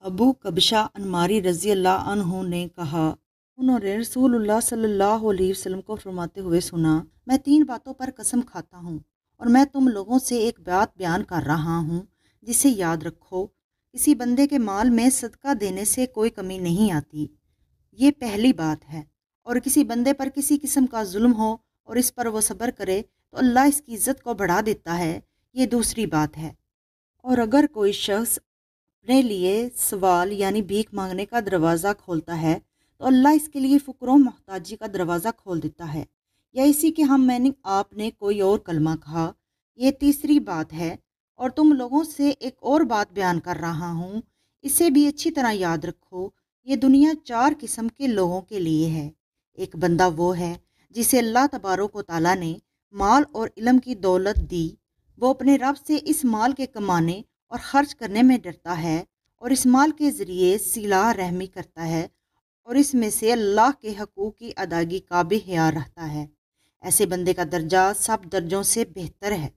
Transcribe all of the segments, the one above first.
ابو کبشہ انماری رضی اللہ عنہ نے کہا، انہوں نے رسول اللہ صلی اللہ علیہ وسلم کو فرماتے ہوئے سنا، میں 3 باتوں پر قسم کھاتا ہوں اور میں تم لوگوں سے ایک بات بیان کر رہا ہوں جسے یاد رکھو، کسی بندے کے مال میں صدقہ دینے سے کوئی کمی نہیں آتی، یہ پہلی بات ہے، اور کسی بندے پر کسی قسم کا ظلم ہو اور اس پر وہ صبر کرے تو اللہ اس کی عزت کو بڑھا دیتا ہے، یہ دوسری بات ہے، اور اگر کوئی شخص اپنے لیے سوال یعنی بھیک مانگنے کا دروازہ کھولتا ہے تو اللہ اس کے لیے فقر و محتاجی کا دروازہ کھول دیتا ہے، یا اسی کے ہم میں نے آپ نے کوئی اور کلمہ کہا، یہ تیسری بات ہے، اور تم لوگوں سے ایک اور بات بیان کر رہا ہوں، اسے بھی اچھی طرح یاد رکھو، یہ دنیا 4 قسم کے لوگوں کے لیے ہے۔ ایک بندہ وہ ہے جسے اللہ تبارک و تعالیٰ نے مال اور علم کی دولت دی، وہ اپنے رب سے اس مال کے کمانے اور خرچ کرنے میں ڈرتا ہے اور اس مال کے ذریعے صلہ رحمی کرتا ہے اور اس میں سے اللہ کے حقوق کی ادائیگی کا بھی خیال رکھتا ہے، ایسے بندے کا درجہ سب درجوں سے بہتر ہے۔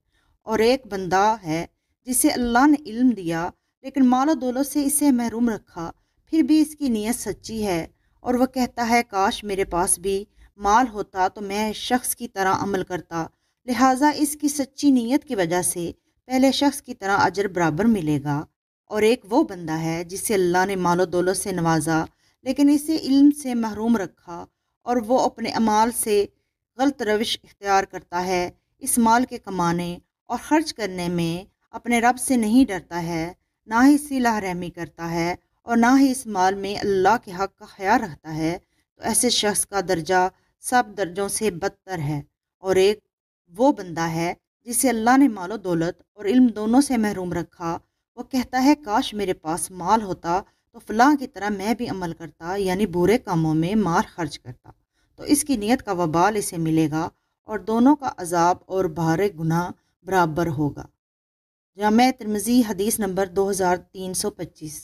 اور ایک بندہ ہے جسے اللہ نے علم دیا لیکن مال و دولت سے اسے محروم رکھا، پھر بھی اس کی نیت سچی ہے اور وہ کہتا ہے کاش میرے پاس بھی مال ہوتا تو میں شخص کی طرح عمل کرتا، لہٰذا اس کی سچی نیت کی وجہ سے پہلے شخص کی طرح اجر برابر ملے گا۔ اور ایک وہ بندہ ہے جسے اللہ نے مال و دولت سے نوازا لیکن اسے علم سے محروم رکھا اور وہ اپنے اعمال سے غلط روش اختیار کرتا ہے، اس مال کے کمانے اور خرچ کرنے میں اپنے رب سے نہیں ڈرتا ہے، نہ ہی صلہ رحمی کرتا ہے اور نہ ہی اس مال میں اللہ کے حق کا خیال رکھتا ہے، تو ایسے شخص کا درجہ سب درجوں سے بدتر ہے۔ اور ایک وہ بندہ ہے جسے اللہ نے مال و دولت اور علم دونوں سے محروم رکھا، وہ کہتا ہے کاش میرے پاس مال ہوتا تو فلاں کی طرح میں بھی عمل کرتا، یعنی برے کاموں میں مال خرچ کرتا، تو اس کی نیت کا وبال اسے ملے گا اور دونوں کا عذاب اور بھار گناہ برابر ہوگا۔ جامع ترمذی حدیث نمبر 2325۔